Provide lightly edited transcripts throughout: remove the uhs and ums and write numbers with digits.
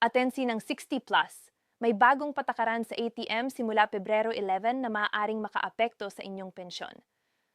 Atensi ng 60 plus. May bagong patakaran sa ATM simula Pebrero 11 na maaaring makaapekto sa inyong pensyon.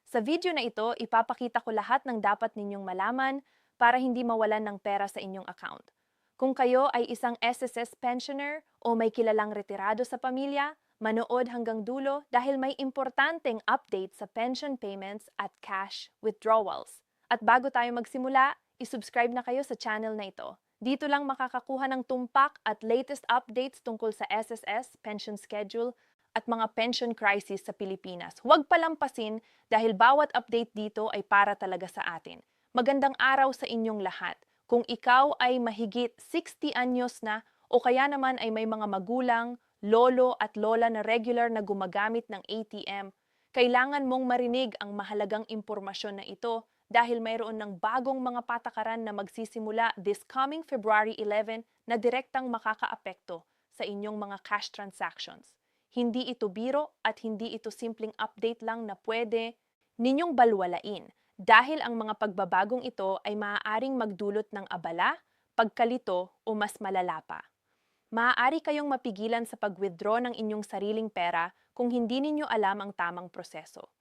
Sa video na ito, ipapakita ko lahat ng dapat ninyong malaman para hindi mawalan ng pera sa inyong account. Kung kayo ay isang SSS pensioner o may kilalang retirado sa pamilya, manood hanggang dulo dahil may importanteng update sa pension payments at cash withdrawals. At bago tayo magsimula, isubscribe na kayo sa channel na ito. Dito lang makakakuha ng tumpak at latest updates tungkol sa SSS, pension schedule, at mga pension crisis sa Pilipinas. Huwag palampasin dahil bawat update dito ay para talaga sa atin. Magandang araw sa inyong lahat. Kung ikaw ay mahigit 60 anyos na o kaya naman ay may mga magulang, lolo at lola na regular na gumagamit ng ATM, kailangan mong marinig ang mahalagang impormasyon na ito dahil mayroon ng bagong mga patakaran na magsisimula this coming February 11 na direktang makakaapekto sa inyong mga cash transactions. Hindi ito biro at hindi ito simpleng update lang na pwede ninyong balwalain dahil ang mga pagbabagong ito ay maaaring magdulot ng abala, pagkalito o mas malala pa. Maaari kayong mapigilan sa pag-withdraw ng inyong sariling pera kung hindi ninyo alam ang tamang proseso.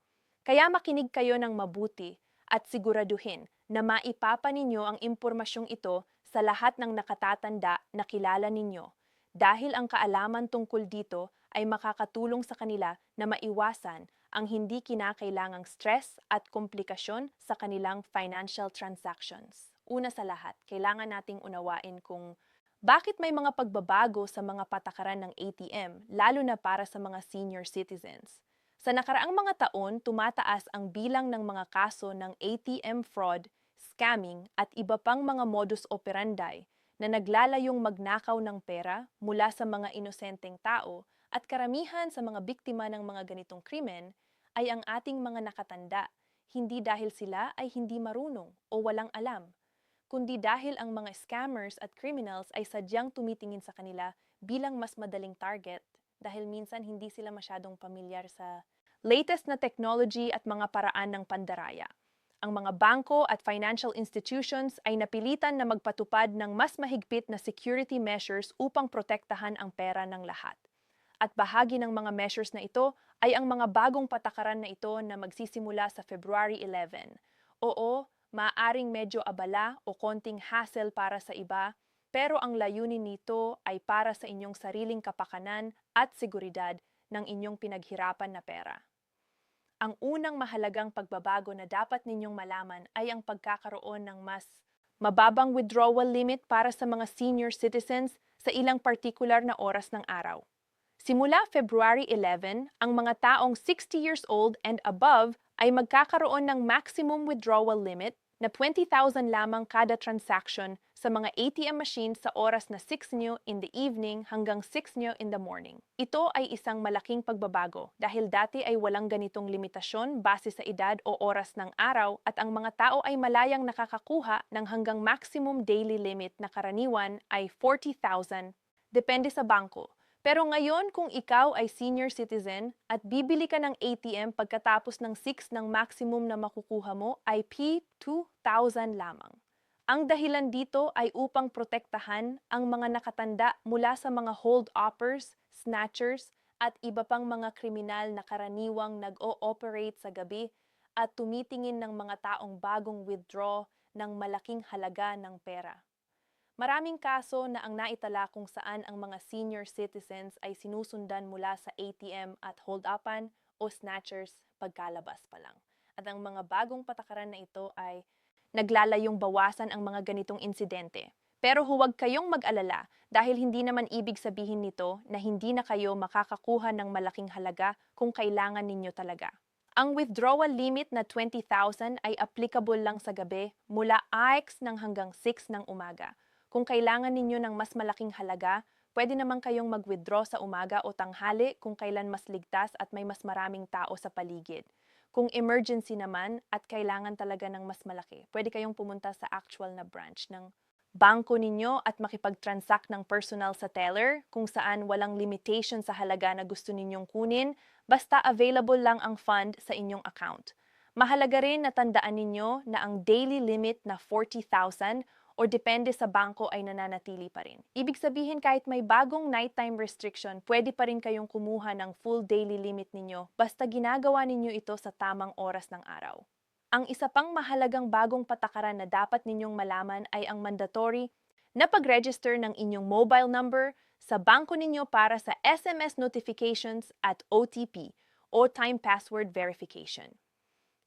Kaya makinig kayo ng mabuti at siguraduhin na maipapa ninyo ang impormasyong ito sa lahat ng nakatatanda na kilala ninyo dahil ang kaalaman tungkol dito ay makakatulong sa kanila na maiwasan ang hindi kinakailangang stress at komplikasyon sa kanilang financial transactions. Una sa lahat, kailangan nating unawain kung bakit may mga pagbabago sa mga patakaran ng ATM, lalo na para sa mga senior citizens. Sa nakaraang mga taon, tumataas ang bilang ng mga kaso ng ATM fraud, scamming at iba pang mga modus operandi na naglalayong magnakaw ng pera mula sa mga inosenteng tao at karamihan sa mga biktima ng mga ganitong krimen ay ang ating mga nakatanda, hindi dahil sila ay hindi marunong o walang alam, kundi dahil ang mga scammers at criminals ay sadyang tumitingin sa kanila bilang mas madaling target dahil minsan hindi sila masyadong pamilyar sa latest na technology at mga paraan ng pandaraya. Ang mga bangko at financial institutions ay napilitan na magpatupad ng mas mahigpit na security measures upang protektahan ang pera ng lahat. At bahagi ng mga measures na ito ay ang mga bagong patakaran na ito na magsisimula sa February 11. Oo, maaaring medyo abala o konting hassle para sa iba, pero ang layunin nito ay para sa inyong sariling kapakanan at seguridad ng inyong pinaghirapan na pera. Ang unang mahalagang pagbabago na dapat ninyong malaman ay ang pagkakaroon ng mas mababang withdrawal limit para sa mga senior citizens sa ilang partikular na oras ng araw. Simula February 11, ang mga taong 60 years old and above ay magkakaroon ng maximum withdrawal limit na 20,000 lamang kada transaction sa mga ATM machines sa oras na 6 nyo in the evening hanggang 6 nyo in the morning. Ito ay isang malaking pagbabago dahil dati ay walang ganitong limitasyon base sa edad o oras ng araw at ang mga tao ay malayang nakakakuha ng hanggang maximum daily limit na karaniwan ay 40,000 depende sa bangko. Pero ngayon kung ikaw ay senior citizen at bibili ka ng ATM pagkatapos ng 6 ng maximum na makukuha mo ay P2,000 lamang. Ang dahilan dito ay upang protektahan ang mga nakatanda mula sa mga hold-uppers, snatchers at iba pang mga kriminal na karaniwang nag-o-operate sa gabi at tumitingin ng mga taong bagong withdraw ng malaking halaga ng pera. Maraming kaso na ang naitala kung saan ang mga senior citizens ay sinusundan mula sa ATM at hold-upan o snatchers pagkalabas pa lang. At ang mga bagong patakaran na ito ay naglalayong bawasan ang mga ganitong insidente. Pero huwag kayong mag-alala dahil hindi naman ibig sabihin nito na hindi na kayo makakakuha ng malaking halaga kung kailangan ninyo talaga. Ang withdrawal limit na 20,000 ay applicable lang sa gabi mula 6 ng hanggang 6 ng umaga. Kung kailangan ninyo ng mas malaking halaga, pwede naman kayong mag-withdraw sa umaga o tanghali kung kailan mas ligtas at may mas maraming tao sa paligid. Kung emergency naman at kailangan talaga ng mas malaki, pwede kayong pumunta sa actual na branch ng bangko ninyo at makipag-transact ng personal sa teller kung saan walang limitation sa halaga na gusto ninyong kunin, basta available lang ang fund sa inyong account. Mahalaga rin na tandaan ninyo na ang daily limit na 40,000 o depende sa bangko ay nananatili pa rin. Ibig sabihin kahit may bagong nighttime restriction, pwede pa rin kayong kumuha ng full daily limit ninyo basta ginagawa ninyo ito sa tamang oras ng araw. Ang isa pang mahalagang bagong patakaran na dapat ninyong malaman ay ang mandatory na pag-register ng inyong mobile number sa bangko ninyo para sa SMS notifications at OTP o Time Password Verification.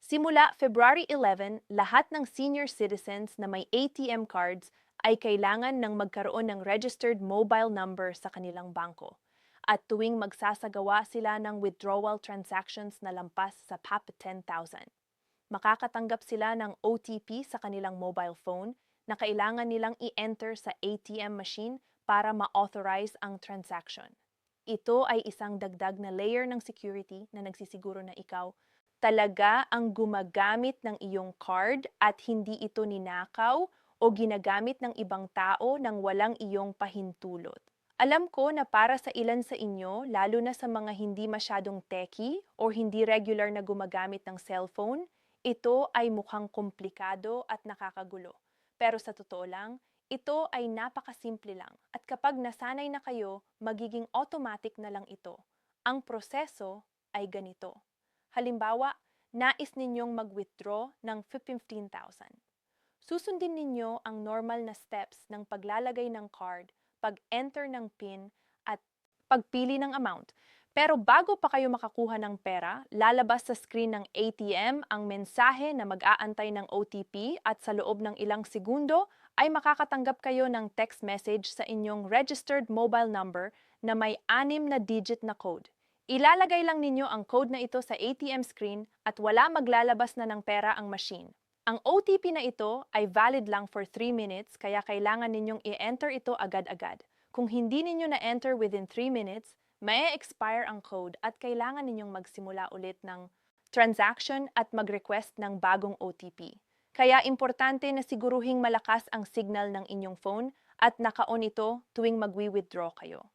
Simula February 11, lahat ng senior citizens na may ATM cards ay kailangan ng magkaroon ng registered mobile number sa kanilang bangko. At tuwing magsasagawa sila ng withdrawal transactions na lampas sa PAP 10,000, makakatanggap sila ng OTP sa kanilang mobile phone na kailangan nilang i-enter sa ATM machine para ma-authorize ang transaction. Ito ay isang dagdag na layer ng security na nagsisiguro na ikaw talaga ang gumagamit ng iyong card at hindi ito ninakaw o ginagamit ng ibang tao nang walang iyong pahintulot. Alam ko na para sa ilan sa inyo, lalo na sa mga hindi masyadong techie o hindi regular na gumagamit ng cellphone, ito ay mukhang komplikado at nakakagulo. Pero sa totoo lang, ito ay napakasimple lang at kapag nasanay na kayo, magiging automatic na lang ito. Ang proseso ay ganito. Halimbawa, nais ninyong mag-withdraw ng 15,000. Susundin ninyo ang normal na steps ng paglalagay ng card, pag-enter ng PIN, at pagpili ng amount. Pero bago pa kayo makakuha ng pera, lalabas sa screen ng ATM ang mensahe na mag-aantay ng OTP at sa loob ng ilang segundo ay makakatanggap kayo ng text message sa inyong registered mobile number na may 6 na digit na code. Ilalagay lang ninyo ang code na ito sa ATM screen at wala maglalabas na ng pera ang machine. Ang OTP na ito ay valid lang for 3 minutes kaya kailangan ninyong i-enter ito agad-agad. Kung hindi ninyo na-enter within 3 minutes, may expire ang code at kailangan ninyong magsimula ulit ng transaction at mag-request ng bagong OTP. Kaya importante na siguruhing malakas ang signal ng inyong phone at naka-on ito tuwing magwi-withdraw kayo.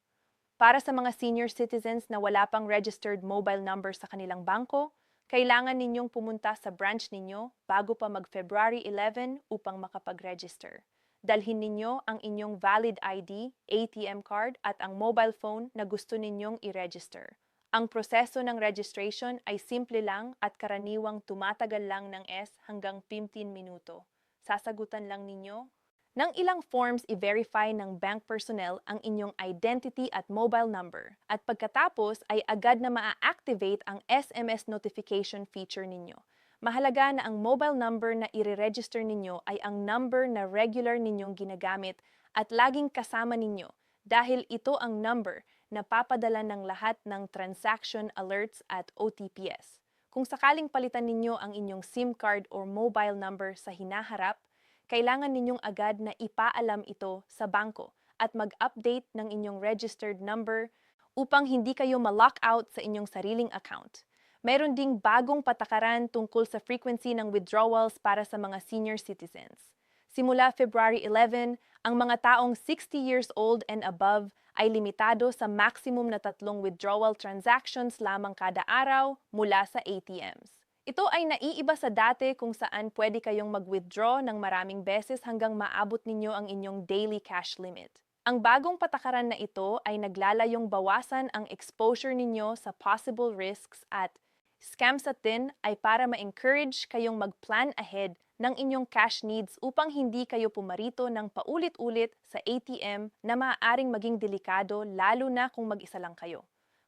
Para sa mga senior citizens na wala pang registered mobile number sa kanilang bangko, kailangan ninyong pumunta sa branch ninyo bago pa mag-February 11 upang makapag-register. Dalhin ninyo ang inyong valid ID, ATM card at ang mobile phone na gusto ninyong i-register. Ang proseso ng registration ay simple lang at karaniwang tumatagal lang ng hanggang 15 minuto. Sasagutan lang ninyo ng ilang forms, i-verify ng bank personnel ang inyong identity at mobile number. At pagkatapos ay agad na maa-activate ang SMS notification feature ninyo. Mahalaga na ang mobile number na i-register ninyo ay ang number na regular ninyong ginagamit at laging kasama ninyo dahil ito ang number na papadala ng lahat ng transaction alerts at OTPs. Kung sakaling palitan ninyo ang inyong SIM card or mobile number sa hinaharap, kailangan ninyong agad na ipaalam ito sa bangko at mag-update ng inyong registered number upang hindi kayo ma-lock out sa inyong sariling account. Mayroon ding bagong patakaran tungkol sa frequency ng withdrawals para sa mga senior citizens. Simula February 11, ang mga taong 60 years old and above ay limitado sa maximum na 3 withdrawal transactions lamang kada araw mula sa ATMs. Ito ay naiiba sa dati kung saan pwede kayong mag-withdraw ng maraming beses hanggang maabot ninyo ang inyong daily cash limit. Ang bagong patakaran na ito ay naglalayong bawasan ang exposure ninyo sa possible risks at scams at din ay para ma-encourage kayong mag-plan ahead ng inyong cash needs upang hindi kayo pumarito ng paulit-ulit sa ATM na maaaring maging delikado lalo na kung mag-isa lang kayo.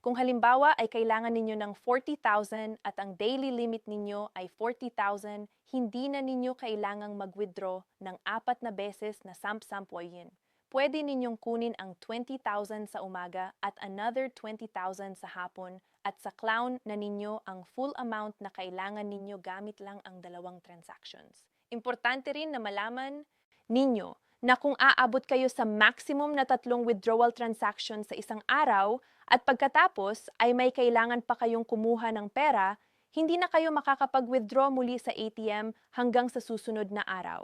Kung halimbawa ay kailangan ninyo ng 40,000 at ang daily limit ninyo ay 40,000, hindi na ninyo kailangang mag-withdraw ng 4 na beses na samp-sampo yen. Pwede ninyong kunin ang 20,000 sa umaga at another 20,000 sa hapon at sa clown na ninyo ang full amount na kailangan ninyo gamit lang ang 2 transactions. Importante rin na malaman ninyo na kung aabot kayo sa maximum na 3 withdrawal transactions sa isang araw at pagkatapos ay may kailangan pa kayong kumuha ng pera, hindi na kayo makakapag-withdraw muli sa ATM hanggang sa susunod na araw.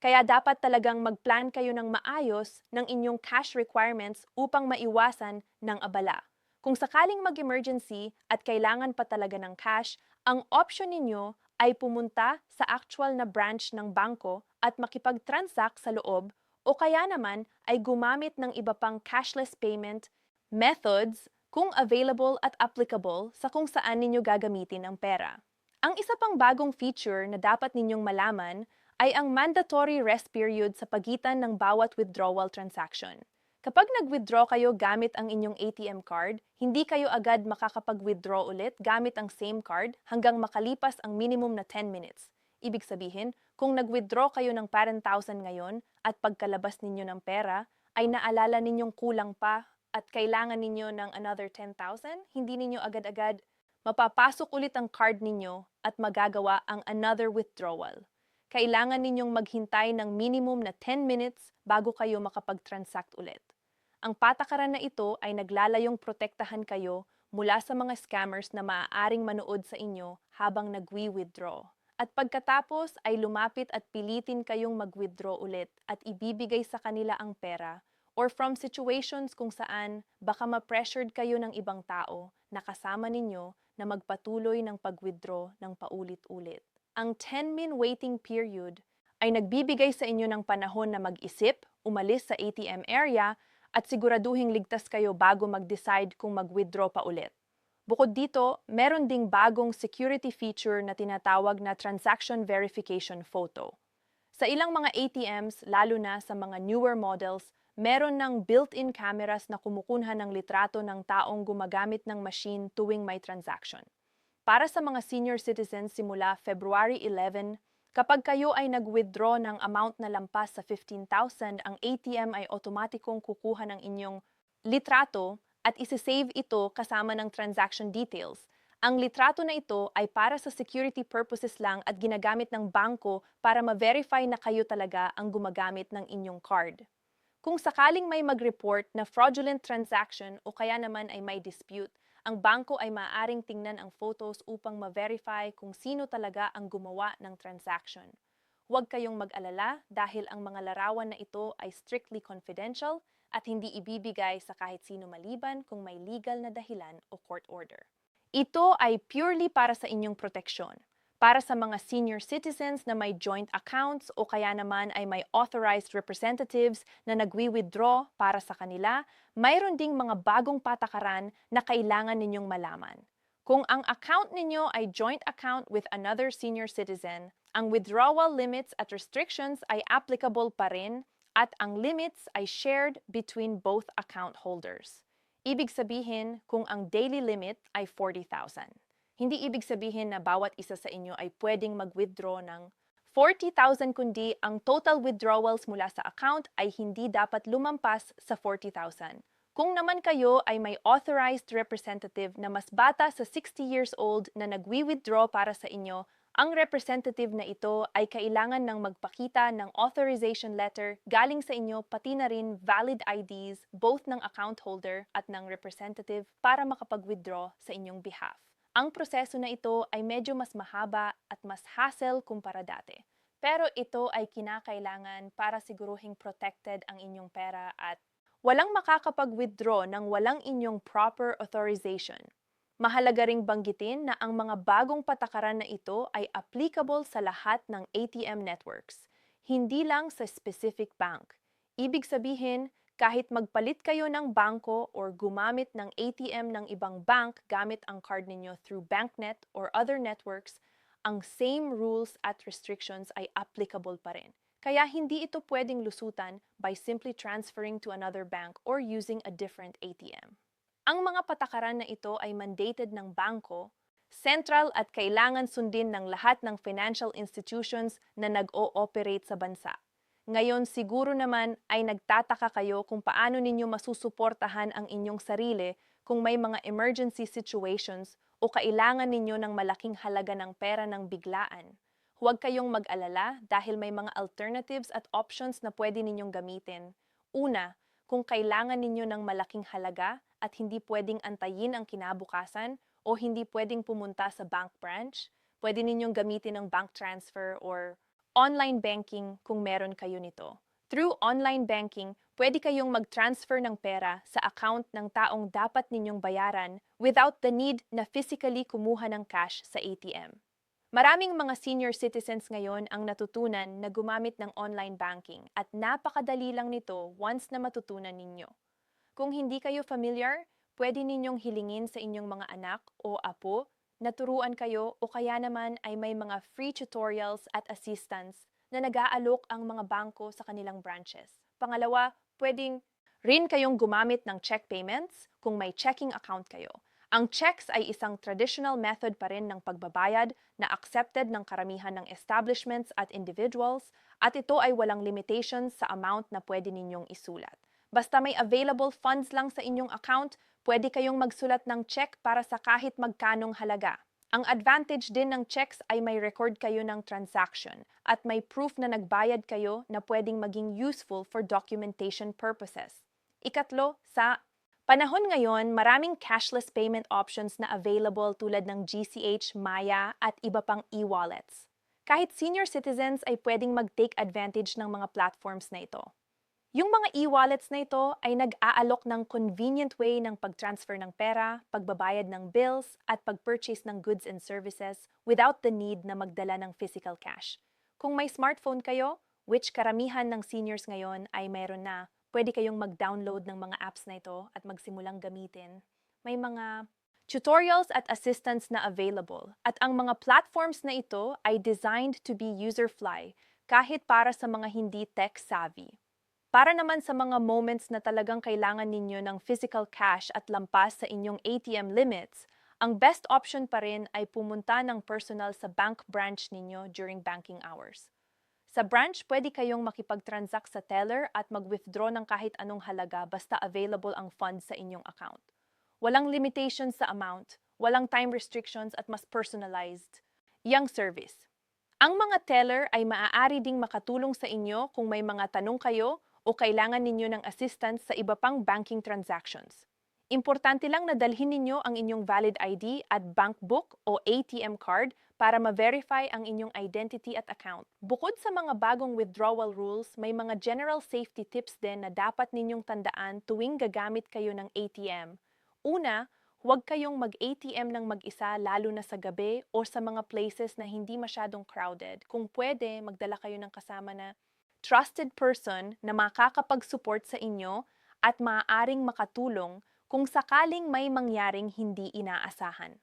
Kaya dapat talagang mag-plan kayo ng maayos ng inyong cash requirements upang maiwasan ng abala. Kung sakaling mag-emergency at kailangan pa talaga ng cash, ang option ninyo ay pumunta sa actual na branch ng bangko at makipag-transact sa loob o kaya naman ay gumamit ng iba pang cashless payment methods kung available at applicable sa kung saan ninyo gagamitin ang pera. Ang isa pang bagong feature na dapat ninyong malaman ay ang mandatory rest period sa pagitan ng bawat withdrawal transaction. Kapag nag-withdraw kayo gamit ang inyong ATM card, hindi kayo agad makakapag-withdraw ulit gamit ang same card hanggang makalipas ang minimum na 10 minutes. Ibig sabihin, kung nag-withdraw kayo ng parang 1,000 ngayon at pagkalabas ninyo ng pera, ay naalala ninyong kulang pa at kailangan ninyo ng another 10,000, hindi ninyo agad-agad mapapasok ulit ang card ninyo at magagawa ang another withdrawal. Kailangan ninyong maghintay ng minimum na 10 minutes bago kayo makapag-transact ulit. Ang patakaran na ito ay naglalayong protektahan kayo mula sa mga scammers na maaaring manood sa inyo habang nagwi-withdraw. At pagkatapos ay lumapit at pilitin kayong mag-withdraw ulit at ibibigay sa kanila ang pera or from situations kung saan baka ma-pressured kayo ng ibang tao na kasama ninyo na magpatuloy ng pag-withdraw ng paulit-ulit. Ang 10-min waiting period ay nagbibigay sa inyo ng panahon na mag-isip, umalis sa ATM area, at siguraduhing ligtas kayo bago mag-decide kung mag-withdraw pa ulit. Bukod dito, meron ding bagong security feature na tinatawag na transaction verification photo. Sa ilang mga ATMs, lalo na sa mga newer models, meron ng built-in cameras na kumukunha ng litrato ng taong gumagamit ng machine tuwing may transaction. Para sa mga senior citizens simula February 11, kapag kayo ay nag-withdraw ng amount na lampas sa 15,000, ang ATM ay otomatikong kukuha ng inyong litrato at isisave ito kasama ng transaction details. Ang litrato na ito ay para sa security purposes lang at ginagamit ng bangko para ma-verify na kayo talaga ang gumagamit ng inyong card. Kung sakaling may mag-report na fraudulent transaction o kaya naman ay may dispute, ang bangko ay maaaring tingnan ang photos upang ma-verify kung sino talaga ang gumawa ng transaction. Huwag kayong mag-alala dahil ang mga larawan na ito ay strictly confidential at hindi ibibigay sa kahit sino maliban kung may legal na dahilan o court order. Ito ay purely para sa inyong proteksyon. Para sa mga senior citizens na may joint accounts o kaya naman ay may authorized representatives na nagwi-withdraw para sa kanila, mayroon ding mga bagong patakaran na kailangan ninyong malaman. Kung ang account ninyo ay joint account with another senior citizen, ang withdrawal limits at restrictions ay applicable pa rin at ang limits ay shared between both account holders. Ibig sabihin kung ang daily limit ay 40,000. Hindi ibig sabihin na bawat isa sa inyo ay pwedeng mag-withdraw ng 40,000 kundi ang total withdrawals mula sa account ay hindi dapat lumampas sa 40,000. Kung naman kayo ay may authorized representative na mas bata sa 60 years old na nagwi-withdraw para sa inyo, ang representative na ito ay kailangan ng magpakita ng authorization letter galing sa inyo pati na rin valid IDs both ng account holder at ng representative para makapag-withdraw sa inyong behalf. Ang proseso na ito ay medyo mas mahaba at mas hassle kumpara dati. Pero ito ay kinakailangan para siguruhing protected ang inyong pera at walang makakapag-withdraw ng walang inyong proper authorization. Mahalaga ring banggitin na ang mga bagong patakaran na ito ay applicable sa lahat ng ATM networks, hindi lang sa specific bank. Ibig sabihin, kahit magpalit kayo ng bangko or gumamit ng ATM ng ibang bank gamit ang card ninyo through BankNet or other networks, ang same rules at restrictions ay applicable pa rin. Kaya hindi ito pwedeng lusutan by simply transferring to another bank or using a different ATM. Ang mga patakaran na ito ay mandated ng bangko, central at kailangan sundin ng lahat ng financial institutions na nag-ooperate sa bansa. Ngayon siguro naman ay nagtataka kayo kung paano ninyo masusuportahan ang inyong sarili kung may mga emergency situations o kailangan ninyo ng malaking halaga ng pera ng biglaan. Huwag kayong mag-alala dahil may mga alternatives at options na pwede ninyong gamitin. Una, kung kailangan ninyo ng malaking halaga at hindi pwedeng antayin ang kinabukasan o hindi pwedeng pumunta sa bank branch, pwede ninyong gamitin ang bank transfer or online banking kung meron kayo nito. Through online banking, pwede kayong mag-transfer ng pera sa account ng taong dapat ninyong bayaran without the need na physically kumuha ng cash sa ATM. Maraming mga senior citizens ngayon ang natutunan na gumamit ng online banking at napakadali lang nito once na matutunan ninyo. Kung hindi kayo familiar, pwede ninyong hilingin sa inyong mga anak o apo na turuan kayo o kaya naman ay may mga free tutorials at assistance na nag-aalok ang mga bangko sa kanilang branches. Pangalawa, pwedeng rin kayong gumamit ng check payments kung may checking account kayo. Ang checks ay isang traditional method pa rin ng pagbabayad na accepted ng karamihan ng establishments at individuals at ito ay walang limitations sa amount na pwede ninyong isulat. Basta may available funds lang sa inyong account, pwede kayong magsulat ng check para sa kahit magkanong halaga. Ang advantage din ng checks ay may record kayo ng transaction at may proof na nagbayad kayo na pwedeng maging useful for documentation purposes. Ikatlo, sa panahon ngayon, maraming cashless payment options na available tulad ng GCH, Maya at iba pang e-wallets. Kahit senior citizens ay pwedeng mag-take advantage ng mga platforms na ito. Yung mga e-wallets na ito ay nag-aalok ng convenient way ng pag-transfer ng pera, pagbabayad ng bills, at pag-purchase ng goods and services without the need na magdala ng physical cash. Kung may smartphone kayo, which karamihan ng seniors ngayon ay mayroon na, pwede kayong mag-download ng mga apps na ito at magsimulang gamitin. May mga tutorials at assistance na available at ang mga platforms na ito ay designed to be user-friendly kahit para sa mga hindi tech-savvy. Para naman sa mga moments na talagang kailangan ninyo ng physical cash at lampas sa inyong ATM limits, ang best option pa rin ay pumunta ng personal sa bank branch ninyo during banking hours. Sa branch, pwede kayong makipag-transact sa teller at mag-withdraw ng kahit anong halaga basta available ang funds sa inyong account. Walang limitations sa amount, walang time restrictions at mas personalized yang service. Ang mga teller ay maaari ding makatulong sa inyo kung may mga tanong kayo o kailangan ninyo ng assistance sa iba pang banking transactions. Importante lang na dalhin ninyo ang inyong valid ID at bank book o ATM card para ma-verify ang inyong identity at account. Bukod sa mga bagong withdrawal rules, may mga general safety tips din na dapat ninyong tandaan tuwing gagamit kayo ng ATM. Una, huwag kayong mag-ATM ng mag-isa lalo na sa gabi o sa mga places na hindi masyadong crowded. Kung pwede, magdala kayo ng kasama na trusted person na makakapag-support sa inyo at maaaring makatulong kung sakaling may mangyaring hindi inaasahan.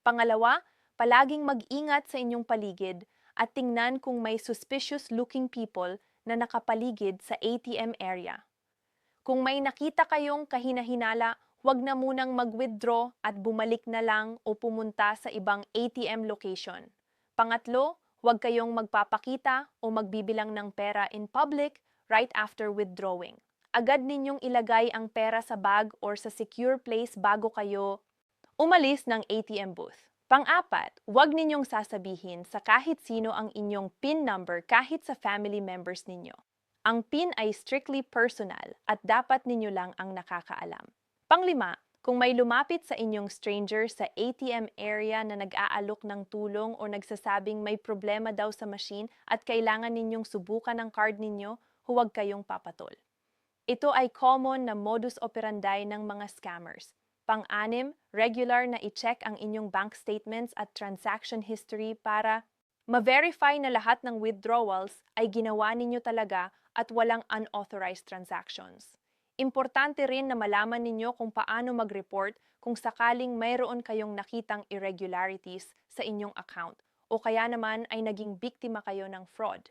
Pangalawa, palaging mag-ingat sa inyong paligid at tingnan kung may suspicious-looking people na nakapaligid sa ATM area. Kung may nakita kayong kahina-hinala, huwag na munang mag-withdraw at bumalik na lang o pumunta sa ibang ATM location. Pangatlo, huwag kayong magpapakita o magbibilang ng pera in public right after withdrawing. Agad ninyong ilagay ang pera sa bag or sa secure place bago kayo umalis ng ATM booth. Pang-apat, huwag ninyong sasabihin sa kahit sino ang inyong PIN number kahit sa family members ninyo. Ang PIN ay strictly personal at dapat ninyo lang ang nakakaalam. Panglima, kung may lumapit sa inyong stranger sa ATM area na nag-aalok ng tulong o nagsasabing may problema daw sa machine at kailangan ninyong subukan ang card ninyo, huwag kayong papatol. Ito ay common na modus operandi ng mga scammers. Pang-anim, regular na i-check ang inyong bank statements at transaction history para ma-verify na lahat ng withdrawals ay ginawa ninyo talaga at walang unauthorized transactions. Importante rin na malaman ninyo kung paano mag-report kung sakaling mayroon kayong nakitang irregularities sa inyong account o kaya naman ay naging biktima kayo ng fraud.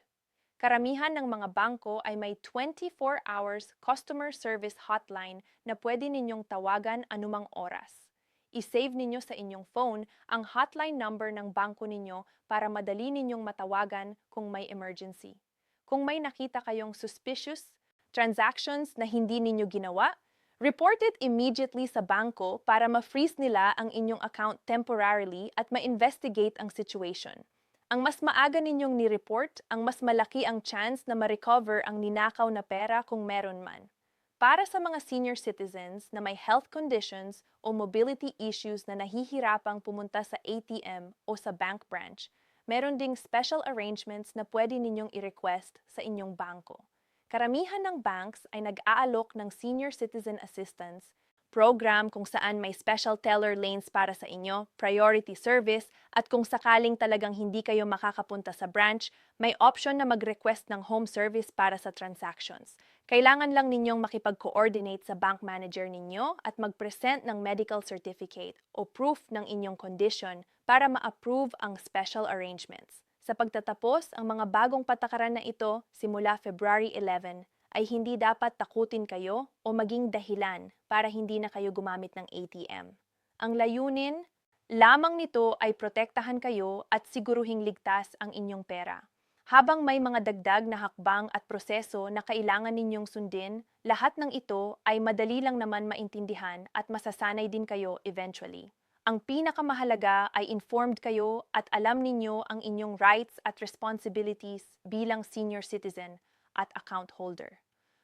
Karamihan ng mga bangko ay may 24 hours customer service hotline na pwede ninyong tawagan anumang oras. I-save ninyo sa inyong phone ang hotline number ng bangko ninyo para madali ninyong matawagan kung may emergency. Kung may nakita kayong suspicious transactions na hindi ninyo ginawa, report it immediately sa bangko para ma-freeze nila ang inyong account temporarily at ma-investigate ang situation. Ang mas maaga ninyong ni-report, ang mas malaki ang chance na ma-recover ang ninakaw na pera kung meron man. Para sa mga senior citizens na may health conditions o mobility issues na nahihirapang pumunta sa ATM o sa bank branch, meron ding special arrangements na pwede ninyong i-request sa inyong bangko. Karamihan ng banks ay nag-aalok ng senior citizen assistance program kung saan may special teller lanes para sa inyo, priority service, at kung sakaling talagang hindi kayo makakapunta sa branch, may option na mag-request ng home service para sa transactions. Kailangan lang ninyong makipag-coordinate sa bank manager ninyo at mag-present ng medical certificate o proof ng inyong condition para ma-approve ang special arrangements. Sa pagtatapos, ang mga bagong patakaran na ito simula February 11 ay hindi dapat takutin kayo o maging dahilan para hindi na kayo gumamit ng ATM. Ang layunin lamang nito ay protektahan kayo at siguruhing ligtas ang inyong pera. Habang may mga dagdag na hakbang at proseso na kailangan ninyong sundin, lahat ng ito ay madali lang naman maintindihan at masasanay din kayo eventually. Ang pinakamahalaga ay informed kayo at alam ninyo ang inyong rights at responsibilities bilang senior citizen at account holder.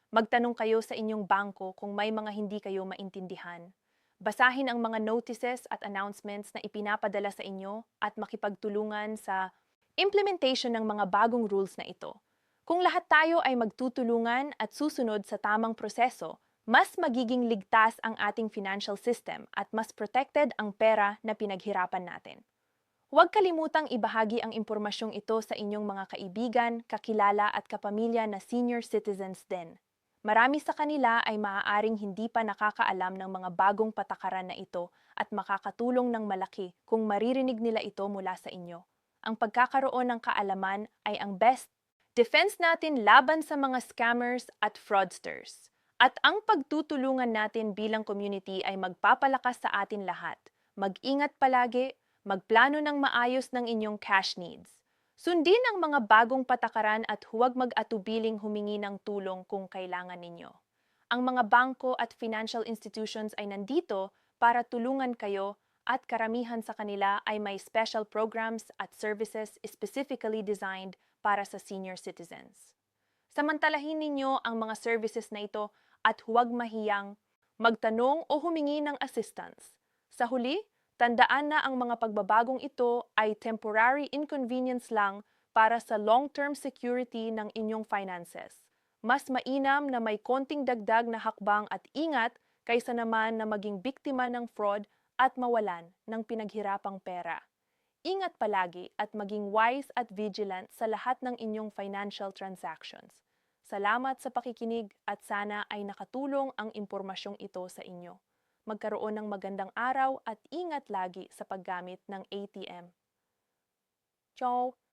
Magtanong kayo sa inyong bangko kung may mga hindi kayo maintindihan. Basahin ang mga notices at announcements na ipinapadala sa inyo at makipagtulungan sa implementation ng mga bagong rules na ito. Kung lahat tayo ay magtutulungan at susunod sa tamang proseso, mas magiging ligtas ang ating financial system at mas protected ang pera na pinaghirapan natin. Huwag kalimutang ibahagi ang impormasyong ito sa inyong mga kaibigan, kakilala at kapamilya na senior citizens din. Marami sa kanila ay maaaring hindi pa nakakaalam ng mga bagong patakaran na ito at makakatulong ng malaki kung maririnig nila ito mula sa inyo. Ang pagkakaroon ng kaalaman ay ang best defense natin laban sa mga scammers at fraudsters. At ang pagtutulungan natin bilang community ay magpapalakas sa atin lahat. Mag-ingat palagi, magplano ng maayos ng inyong cash needs. Sundin ang mga bagong patakaran at huwag mag-atubiling humingi ng tulong kung kailangan ninyo. Ang mga bangko at financial institutions ay nandito para tulungan kayo at karamihan sa kanila ay may special programs at services specifically designed para sa senior citizens. Samantalahin ninyo ang mga services na ito at huwag mahiyang magtanong o humingi ng assistance. Sa huli, tandaan na ang mga pagbabagong ito ay temporary inconvenience lang para sa long-term security ng inyong finances. Mas mainam na may konting dagdag na hakbang at ingat kaysa naman na maging biktima ng fraud at mawalan ng pinaghirapang pera. Ingat palagi at maging wise at vigilant sa lahat ng inyong financial transactions. Salamat sa pakikinig at sana ay nakatulong ang impormasyong ito sa inyo. Magkaroon ng magandang araw at ingat lagi sa paggamit ng ATM. Ciao!